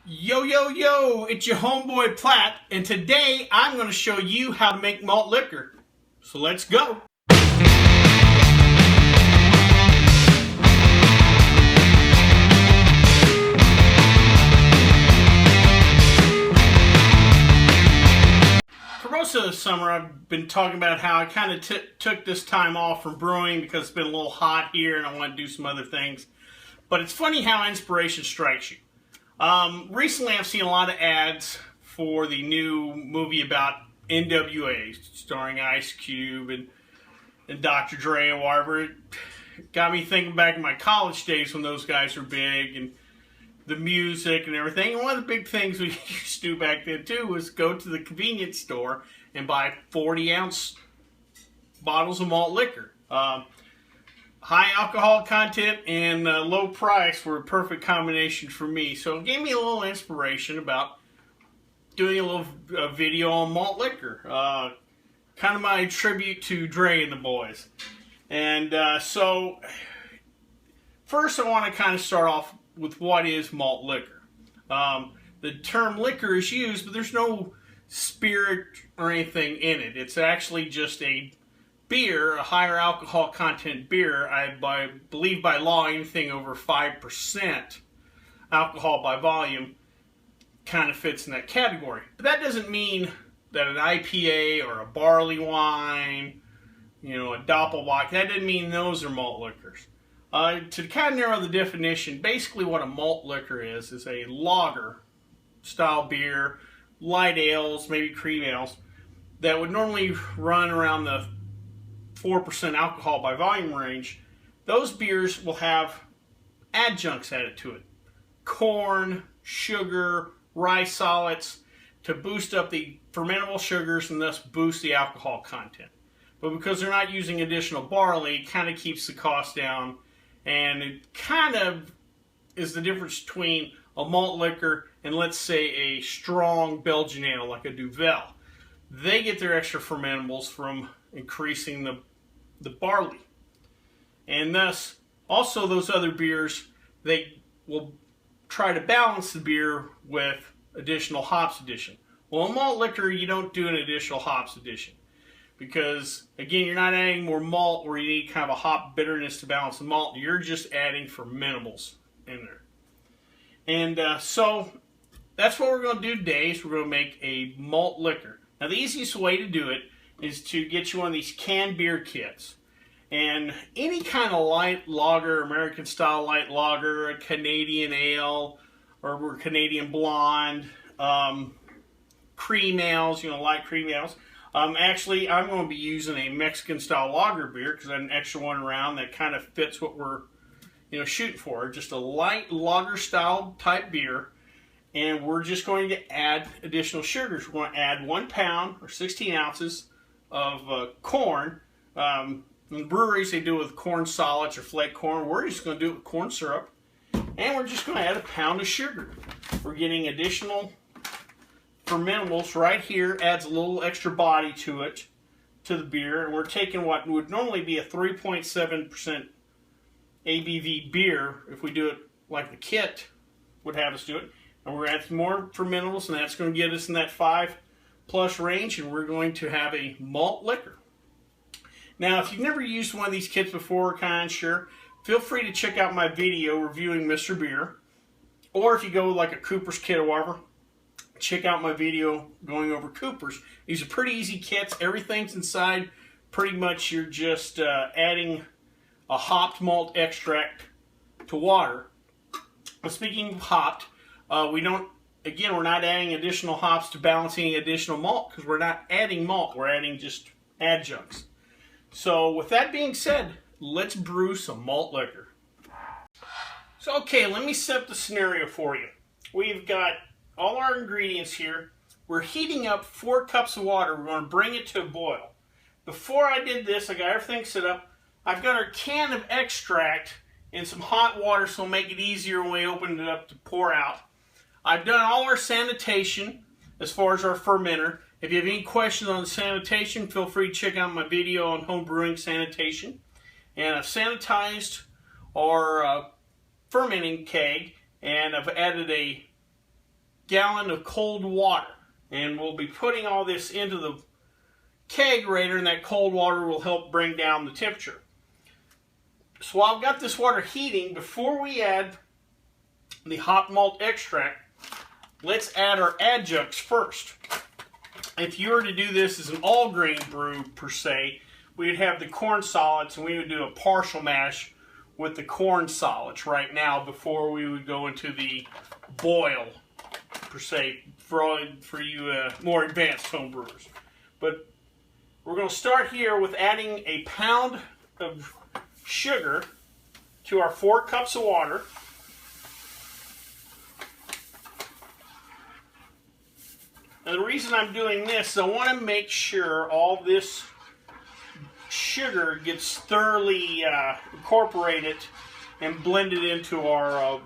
Yo, yo, yo, it's your homeboy Platt, and today I'm going to show you how to make malt liquor. So let's go. For most of the summer, I've been talking about how I kind of took this time off from brewing because it's been a little hot here and I want to do some other things. But it's funny how inspiration strikes you. Recently I've seen a lot of ads for the new movie about NWA, starring Ice Cube and Dr. Dre and whatever. It got me thinking back in my college days when those guys were big and the music and everything. And one of the big things we used to do back then too was go to the convenience store and buy 40-ounce bottles of malt liquor. High alcohol content and low price were a perfect combination for me. So it gave me a little inspiration about doing a little video on malt liquor. Kind of my tribute to Dre and the boys. And so first I want to kind of start off with what is malt liquor. The term liquor is used, but there's no spirit or anything in it. It's actually just a beer, a higher alcohol content beer. I believe by law anything over 5% alcohol by volume kind of fits in that category. But that doesn't mean that an IPA or a barley wine, a Doppelbock, that doesn't mean those are malt liquors. To kind of narrow the definition, basically what a malt liquor is a lager style beer, light ales, maybe cream ales, that would normally run around the 4% alcohol by volume range. Those beers will have adjuncts added to it. Corn, sugar, rye solids to boost up the fermentable sugars and thus boost the alcohol content. But because they're not using additional barley, it kind of keeps the cost down, and it kind of is the difference between a malt liquor and, let's say, a strong Belgian ale like a Duvel. They get their extra fermentables from increasing the barley, and thus also those other beers, they will try to balance the beer with additional hops addition. Well, in malt liquor you don't do an additional hops addition because, again, you're not adding more malt where you need kind of a hop bitterness to balance the malt. You're just adding fermentables in there. And so that's what we're going to do today. Is we're going to make a malt liquor. Now the easiest way to do it is to get you one of these canned beer kits. And any kind of light lager, American style light lager, a Canadian ale, or Canadian blonde, cream ales, light cream ales. Actually, I'm going to be using a Mexican style lager beer because I have an extra one around that kind of fits what we're shooting for. Just a light lager style type beer. And we're just going to add additional sugars. We're going to add 1 pound or 16 ounces of corn. In breweries, they do it with corn solids or flake corn. We're just going to do it with corn syrup. And we're just going to add 1 pound of sugar. We're getting additional fermentables right here. Adds a little extra body to it, to the beer. And we're taking what would normally be a 3.7% ABV beer if we do it like the kit would have us do it. And we're adding more fermentables, and that's going to get us in that 5+ range, and we're going to have a malt liquor. Now, if you've never used one of these kits before, kind of unsure, feel free to check out my video reviewing Mr. Beer. Or if you go like a Cooper's kit or whatever, check out my video going over Cooper's. These are pretty easy kits. Everything's inside. Pretty much you're just adding a hopped malt extract to water. Speaking of hopped, we're not adding additional hops to balance any additional malt because we're not adding malt. We're adding just adjuncts. So with that being said, let's brew some malt liquor. So okay, let me set up the scenario for you. We've got all our ingredients here. We're heating up 4 cups of water. We're going to bring it to a boil. Before I did this, I got everything set up. I've got our can of extract in some hot water so it'll make it easier when we open it up to pour out. I've done all our sanitation as far as our fermenter. If you have any questions on the sanitation, feel free to check out my video on homebrewing sanitation. And I've sanitized our fermenting keg, and I've added a gallon of cold water. And we'll be putting all this into the kegerator, and that cold water will help bring down the temperature. So while I've got this water heating, before we add the hop malt extract, let's add our adjuncts first. If you were to do this as an all-grain brew, per se, we would have the corn solids, and we would do a partial mash with the corn solids right now before we would go into the boil, per se, for you more advanced home brewers. But we're going to start here with adding a pound of sugar to our 4 cups of water. And the reason I'm doing this is I want to make sure all this sugar gets thoroughly incorporated and blended into our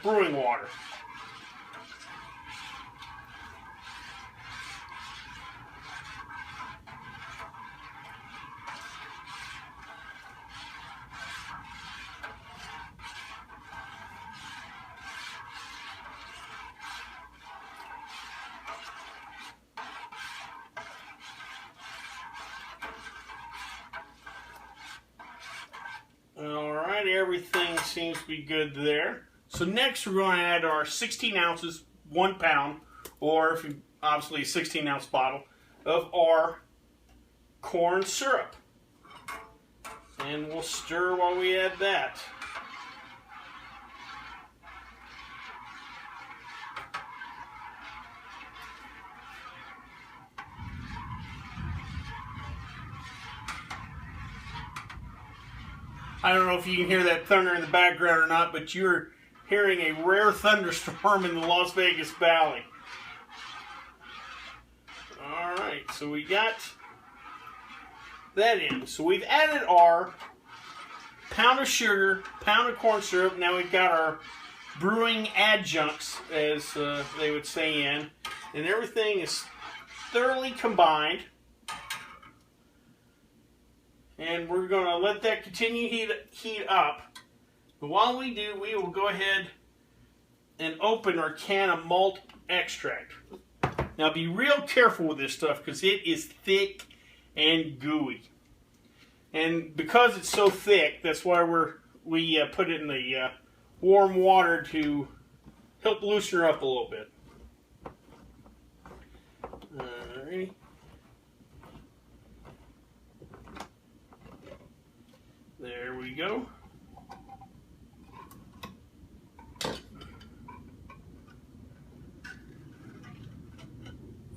brewing water. Alright, everything seems to be good there. So next we're going to add our 16 ounces, 1 pound, or if you, obviously a 16-ounce bottle, of our corn syrup. And we'll stir while we add that. I don't know if you can hear that thunder in the background or not, but you're hearing a rare thunderstorm in the Las Vegas Valley. Alright, so we got that in. So we've added our pound of sugar, pound of corn syrup. Now we've got our brewing adjuncts, as they would say in. And everything is thoroughly combined. And we're going to let that continue heat up. But while we do, we will go ahead and open our can of malt extract. Now be real careful with this stuff because it is thick and gooey. And because it's so thick, that's why we put it in the warm water to help loosen her up a little bit. Alrighty. There we go.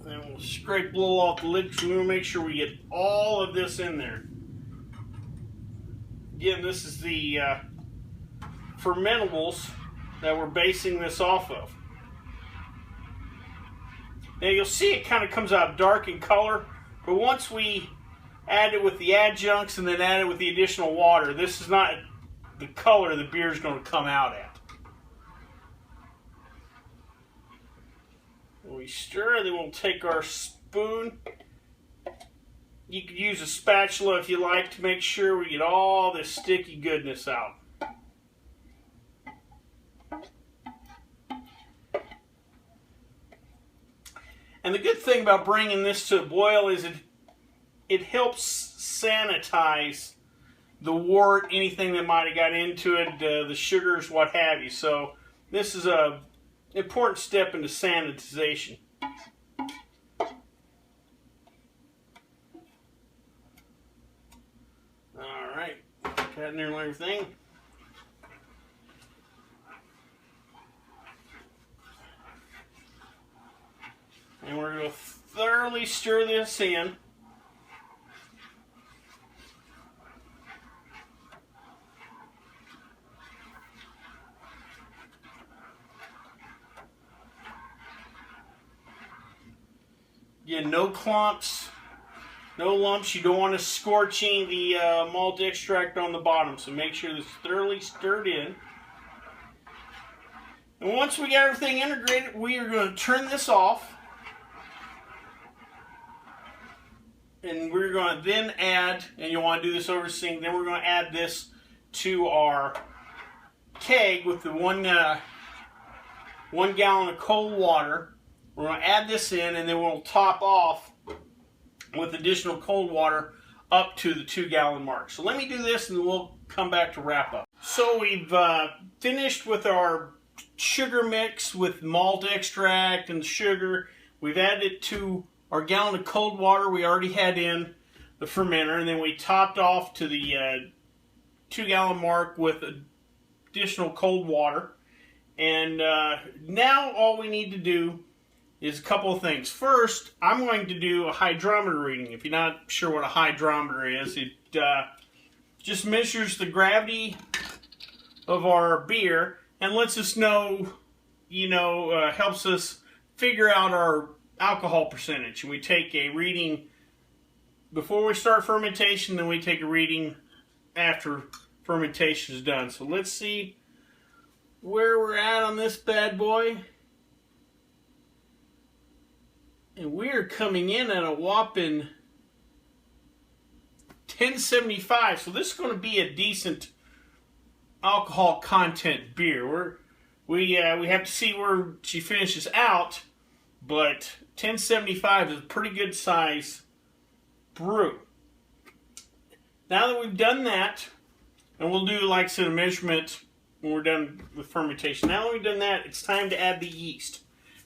And we'll scrape a little off the lid because we want to make sure we get all of this in there. Again, this is the fermentables that we're basing this off of. Now you'll see it kind of comes out dark in color, but once we add it with the adjuncts and then add it with the additional water, this is not the color the beer is going to come out at. We stir, then we'll take our spoon. You could use a spatula if you like to make sure we get all this sticky goodness out. And the good thing about bringing this to a boil is it helps sanitize the wort, anything that might have got into it, the sugars, what have you. So this is a important step into sanitization. Alright, got in there and everything. And we're going to thoroughly stir this in. Again, no clumps, no lumps. You don't want to scorching the malt extract on the bottom, so make sure this is thoroughly stirred in. And once we got everything integrated, we are going to turn this off. And we're going to then add, and you'll want to do this over sink, then we're going to add this to our keg with the 1 1 gallon of cold water. We're going to add this in, and then we'll top off with additional cold water up to the 2 gallon mark. So let me do this and we'll come back to wrap up. So we've finished with our sugar mix with malt extract and sugar. We've added it to our gallon of cold water we already had in the fermenter, and then we topped off to the 2 gallon mark with additional cold water. And now all we need to do is a couple of things. First, I'm going to do a hydrometer reading. If you're not sure what a hydrometer is, it just measures the gravity of our beer and lets us know, helps us figure out our alcohol percentage. And we take a reading before we start fermentation, then we take a reading after fermentation is done. So let's see where we're at on this bad boy. And we're coming in at a whopping 1075. So this is going to be a decent alcohol content beer. We have to see where she finishes out, but 1075 is a pretty good size brew. Now that we've done that, and we'll do, like I said, a measurement when we're done with fermentation. Now that we've done that, it's time to add the yeast.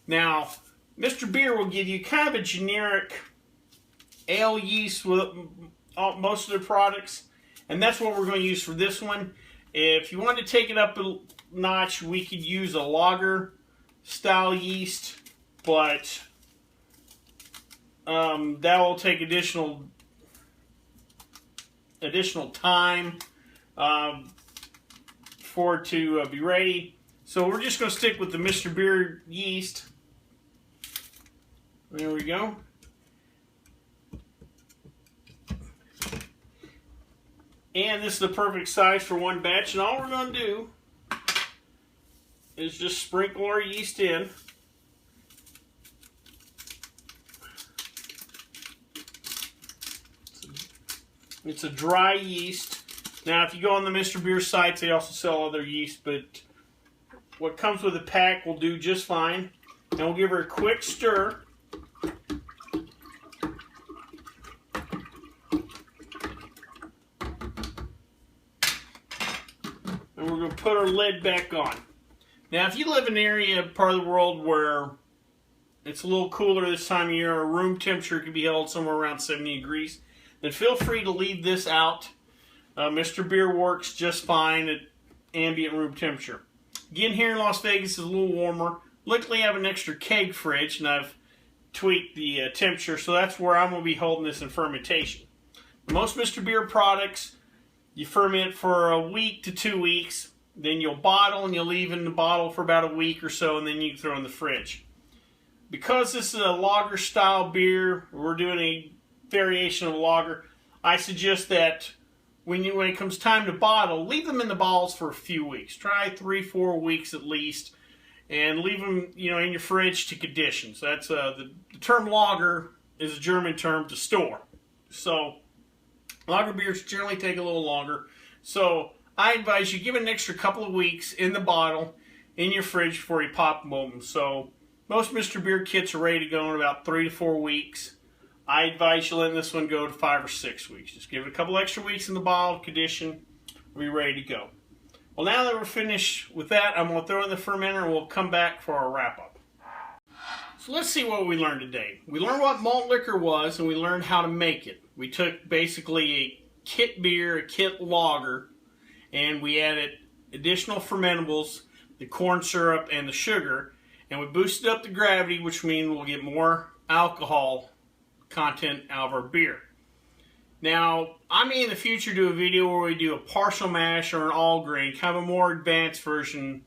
Now, Mr. Beer will give you kind of a generic ale yeast with most of their products, and that's what we're going to use for this one. If you want to take it up a notch, we could use a lager style yeast, but that will take additional time for it to be ready. So we're just going to stick with the Mr. Beer yeast. There we go. And this is the perfect size for one batch. And all we're going to do is just sprinkle our yeast in. It's a dry yeast. Now, if you go on the Mr. Beer sites, they also sell other yeast, but what comes with the pack will do just fine. And we'll give her a quick stir. And we're going to put our lid back on. Now, if you live in an area, part of the world where it's a little cooler this time of year, or room temperature can be held somewhere around 70 degrees, then feel free to leave this out. Mr. Beer works just fine at ambient room temperature. Again, here in Las Vegas is a little warmer. Luckily, I have an extra keg fridge, and I've tweaked the temperature, so that's where I'm going to be holding this in fermentation. Most Mr. Beer products, you ferment for a week to 2 weeks, then you'll bottle, and you'll leave in the bottle for about a week or so, and then you can throw in the fridge. Because this is a lager style beer, we're doing a variation of a lager, I suggest that when it comes time to bottle, leave them in the bottles for a few weeks. Try 3-4 weeks at least, and leave them, in your fridge to condition. So that's the term lager is a German term to store. So lager beers generally take a little longer. So I advise you give it an extra couple of weeks in the bottle in your fridge before you pop them open. So most Mr. Beer kits are ready to go in about 3 to 4 weeks. I advise you letting this one go to 5 or 6 weeks. Just give it a couple extra weeks in the bottle, condition, we'll be ready to go. Well, now that we're finished with that, I'm going to throw in the fermenter and we'll come back for our wrap-up. So let's see what we learned today. We learned what malt liquor was, and we learned how to make it. We took basically a kit beer, a kit lager, and we added additional fermentables, the corn syrup and the sugar, and we boosted up the gravity, which means we'll get more alcohol content out of our beer. Now, I may in the future do a video where we do a partial mash or an all grain, kind of a more advanced version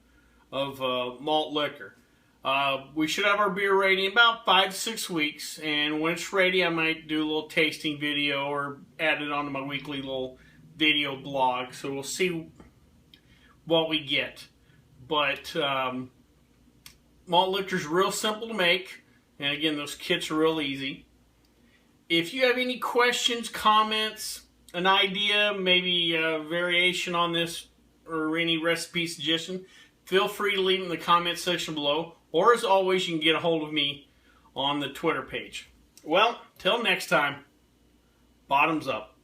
of malt liquor. We should have our beer ready in about 5 to 6 weeks, and when it's ready, I might do a little tasting video or add it onto my weekly little video blog. So we'll see what we get. But malt liquor is real simple to make, and again, those kits are real easy. If you have any questions, comments, an idea, maybe a variation on this, or any recipe suggestion, feel free to leave them in the comment section below. Or as always, you can get a hold of me on the Twitter page. Well, till next time, bottoms up.